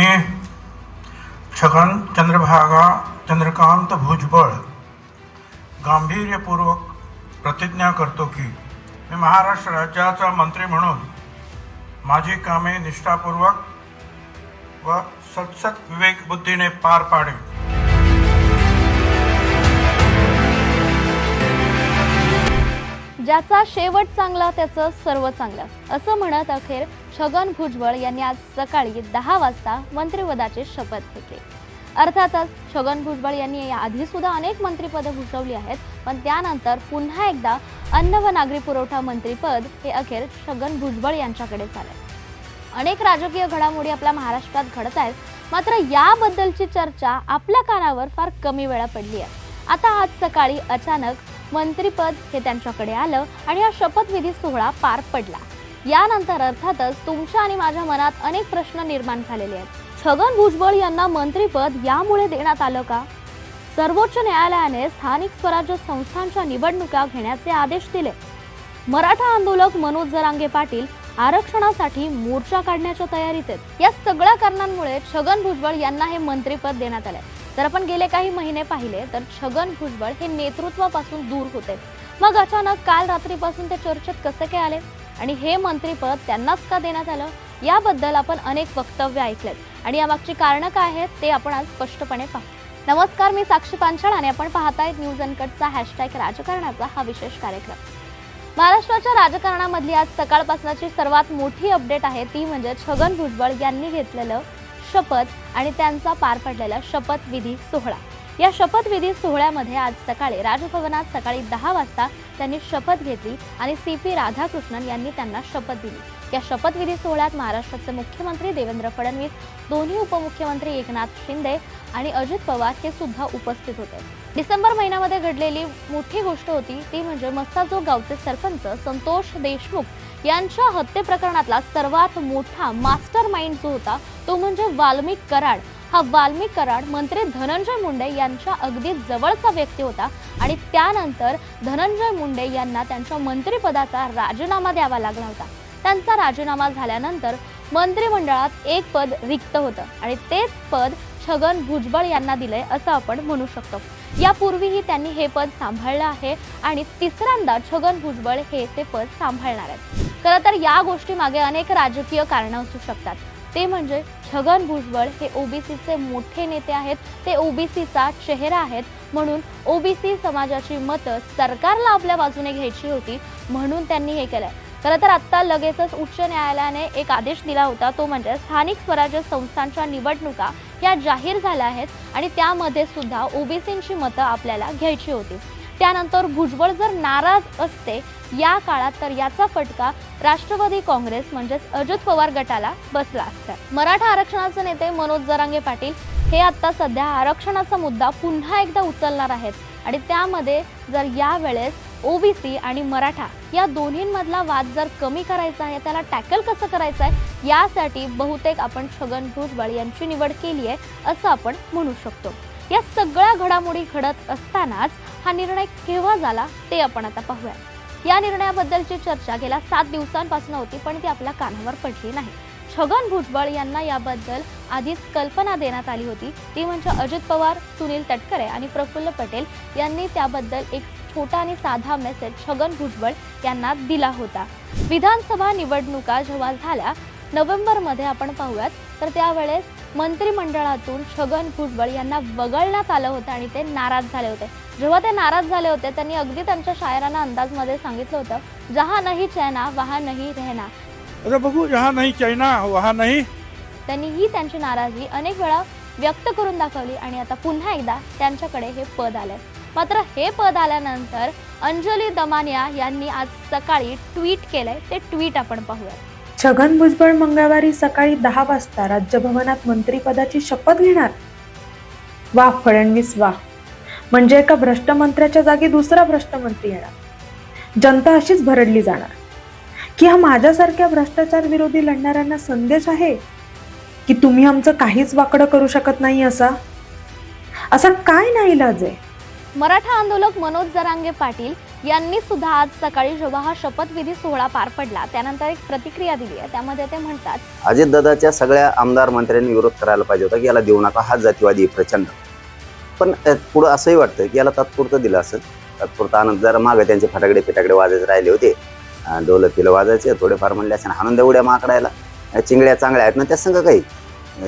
मी छगन चंद्रभागा चंद्रकांत भुजबळ गांभीर्यपूर्वक प्रतिज्ञा करतो की मी महाराष्ट्र राज्याचा मंत्री म्हणून माझी कामे निष्ठापूर्वक व सतसत विवेक बुद्धीने पार पाडेन. ज्याचा शेवट चांगला त्याचं सर्व चांगलं, असं म्हणत अखेर छगन भुजबळ यांनी आज सकाळी 10 वाजता मंत्रिपदाची शपथ घेतली. अर्थातच छगन भुजबळ यांनी आधी सुद्धा अनेक मंत्रिपदं भूषवली आहेत, पण त्यानंतर पुन्हा एकदा अन्न व नागरी पुरवठा मंत्रिपद हे अखेर छगन भुजबळ यांच्याकडे झाले. अनेक राजकीय घडामोडी आपल्या महाराष्ट्रात घडत आहेत, मात्र याबद्दलची चर्चा आपल्या कानावर फार कमी वेळा पडली आहे. आता आज सकाळी अचानक मंत्रिपद हे त्यांच्याकडे आलं आणि हा शपथविधी सोहळा पार पडला. यानंतर अर्थातच तुमच्या आणि माझ्या मनात अनेक प्रश्न निर्माण झालेले आहेत. छगन भुजबळ यांना मंत्रिपद यामुळे देण्यात आलं का? सर्वोच्च न्यायालयाने स्थानिक स्वराज्य संस्थांच्या निवडणुका घेण्याचे आदेश दिले. मराठा आंदोलक मनोज जरांगे पाटील आरक्षणासाठी मोर्चा काढण्याच्या तयारीत आहेत. या सगळ्या कारणांमुळे छगन भुजबळ यांना हे मंत्रिपद देण्यात आले. तर आपण गेले काही महिने पाहिले तर छगन भुजबळ हे नेतृत्वापासून दूर होते. मग अचानक काल रात्रीपासून ते चर्चेत कसे काय आले आणि हे मंत्रिपद त्यांनाच का देण्यात आलं, याबद्दल आपण अनेक वक्तव्य ऐकलेत आणि यामागची कारणं काय आहेत ते आपण आज स्पष्टपणे पाहू. नमस्कार, मी साक्षी पांचाळ आणि आपण पाहतायत न्यूज अनकटचा #राजकारणाचा हा विशेष कार्यक्रम. महाराष्ट्राच्या राजकारणामधली आज सकाळपासूनची सर्वात मोठी अपडेट आहे ती म्हणजे छगन भुजबळ यांनी घेतलेलं शपथ आणि त्यांचा पार पडलेला शपथविधी सोहळा. या शपथविधी सोहळ्यामध्ये आज सकाळी राजभवनात सकाळी 10 वाजता त्यांनी शपथ घेतली आणि CP राधाकृष्णन यांनी त्यांना शपथ दिली. या शपथविधी सोहळ्यात महाराष्ट्राचे मुख्यमंत्री देवेंद्र फडणवीस, दोन्ही उपमुख्यमंत्री एकनाथ शिंदे आणि अजित पवार हे सुद्धा उपस्थित होते. डिसेंबर महिन्यामध्ये घडलेली मोठी गोष्ट होती ती म्हणजे मस्साजोग गावचे सरपंच संतोष देशमुख यांच्या हत्ये प्रकरणातला सर्वात मोठा मास्टर माइंड जो होता तो म्हणजे वाल्मिक कराड. हा वाल्मिक कराड मंत्री धनंजय मुंडे यांच्या अगदी जवळचा व्यक्ती होता आणि त्यानंतर धनंजय मुंडे यांना त्यांच्या मंत्रिपदाचा राजीनामा द्यावा लागला होता. त्यांचा राजीनामा झाल्यानंतर मंत्रिमंडळात एक पद रिक्त होतं आणि तेच पद छगन भुजबळ यांना दिलंय असं आपण म्हणू शकतो. यापूर्वीही त्यांनी हे पद सांभाळलं आहे आणि तिसऱ्यांदा छगन भुजबळ हे ते पद सांभाळणार आहेत. खरं तर या गोष्टी मागे अनेक राजकीय कारणं असू शकतात. ते म्हणजे छगन भुजबळ हे OBCचे मोठे नेते आहेत, ते OBCचा चेहरा आहेत, म्हणून OBC समाजाची मतं सरकारला आपल्या बाजूने घ्यायची होती म्हणून त्यांनी हे केलंय. खरं तर आत्ता लगेचच उच्च न्यायालयाने एक आदेश दिला होता तो म्हणजे स्थानिक स्वराज्य संस्थांच्या निवडणुका या जाहीर झाल्या आहेत आणि त्यामध्ये सुद्धा OBCंची मतं आपल्याला घ्यायची होती. त्यानंतर भुजबळ जर नाराज असते या काळात तर याचा फटका राष्ट्रवादी काँग्रेस म्हणजेच अजित पवार गटाला बसला असता. मराठा आरक्षणाचे नेते मनोज जरांगे पाटील हे आता सध्या आरक्षणाचा मुद्दा पुन्हा एकदा उचलणार आहेत आणि त्यामध्ये जर यावेळेस OBC आणि मराठा या दोन्हींमधला वाद जर कमी करायचा आहे, त्याला टॅकल कसं करायचं आहे, यासाठी बहुतेक आपण छगन भुजबळ यांची निवड केली आहे असं आपण म्हणू शकतो. या सगळ्या घडामोडी घडत असतानाच हा निर्णय केव्हा झाला ते आपण आता पाहूया. या निर्णयाबद्दलची चर्चा गेल्या 7 दिवसांपासून होती पण ती आपल्या कानावर पडली नाही. छगन भुजबळ यांना याबद्दल आधीच कल्पना देण्यात आली होती ती म्हणजे अजित पवार, सुनील तटकरे आणि प्रफुल्ल पटेल यांनी त्याबद्दल एक छोटा आणि साधा मेसेज छगन भुजबळ यांना दिला होता. विधानसभा निवडणुका जेव्हा झाल्या नोव्हेंबरमध्ये आपण पाहूयात तर त्यावेळेस मंत्रिमंडळातून छगन भुजबळ यांना वगळण्यात आलं होतं आणि ते नाराज झाले होते. जेव्हा ते नाराज झाले होते त्यांनी अगदी त्यांच्या शायराना अंदाजमध्ये सांगितलं होतं, जहां नहीं चैना वहां नहीं रहना. अरे बघू, जहां नहीं चैना वहां नहीं. त्यांनी ही त्यांची नाराजी अनेक वेळा व्यक्त करून दाखवली आणि आता पुन्हा एकदा त्यांच्याकडे हे पद आलंय. मात्र हे पद आल्यानंतर अंजली दमानिया यांनी आज सकाळी ट्विट केलंय. ते ट्विट आपण पाहूया. छगन भुजबळ मंगळवारी सकाळी 10 वाजता राज्यभवनात मंत्रिपदाची शपथ घेणार. वा फडणवीस वा, म्हणजे एका भ्रष्ट मंत्र्याच्या जागी दुसरा भ्रष्ट मंत्री येणार. जनता अशीच भरडली जाणार की हा माझ्यासारख्या भ्रष्टाचार विरोधी लढणाऱ्यांना संदेश आहे की तुम्ही आमचं काहीच वाकडं करू शकत नाही. असा काय नाईलाज आहे. मराठा आंदोलक मनोज जरांगे पाटील यांनी सुद्धा आज सकाळी जेव्हा हा शपथविधी सोहळा पार पडला त्यानंतर एक प्रतिक्रिया दिली आहे. त्यामध्ये ते म्हणतात, अजितदादाच्या सगळ्या आमदार मंत्र्यांनी विरोध करायला पाहिजे होता की याला देऊ नका, हा जातीवादी आहे प्रचंड. पण पुढं असंही वाटतं की याला तात्पुरतं दिलं असेल. तात्पुरता आनंद, जरा मागं त्यांचे फटाकडे वाजायचे राहिले होते, डोलकीला वाजायचे थोडेफार म्हणले असेल, हाणून द्या उड्या माकडायला, चिंगड्या चांगल्या आहेत ना त्या संघ, काही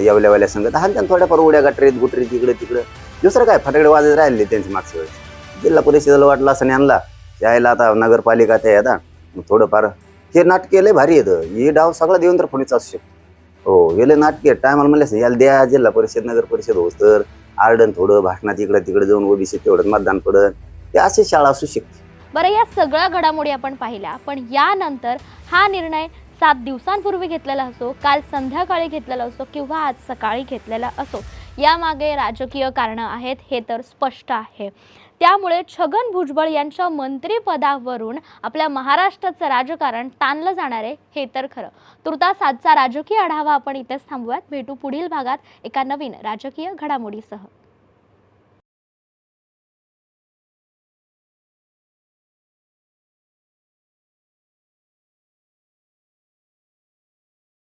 येवल्यावाल्या संघ तर हाल त्यांना थोड्याफार उड्या गाठरीत गुटरीत इकडे तिकडे. दुसरं काय, फटाकडे वाजायचे राहिले त्यांची मागच्या वेळेस. जिल्हा परिषदेला वाटलं असं आणला यायला, आता नगरपालिका त्या येतात थोडंफार. हे नाटक लय भारी येतं, हे डाव सगळा देवेंद्र फडणवीस असू शकतो. हो, हे लय नाटके टायमाला म्हणले असं याला द्या जिल्हा परिषद नगर परिषद होस तर आरडन थोडं भाषणात इकडे तिकडे जाऊन ओबीसी तेवढं मतदान पडत, ते अशी शाळा असू शकते. बरं, या सगळ्या घडामोडी आपण पाहिल्या, पण यानंतर हा निर्णय 7 दिवसांपूर्वी घेतलेला असो, काल संध्याकाळी घेतलेला असो किंवा आज सकाळी घेतलेला असो, यामागे राजकीय कारणं आहेत हे तर स्पष्ट आहे. त्यामुळे छगन भुजबळ यांच्या मंत्रिपदावरून आपल्या महाराष्ट्राचं राजकारण ताणलं जाणार आहे हे तर खरं. तुर्तास आजचा राजकीय आढावा आपण इथेच थांबूयात. भेटू पुढील भागात एका नवीन राजकीय घडामोडीसह.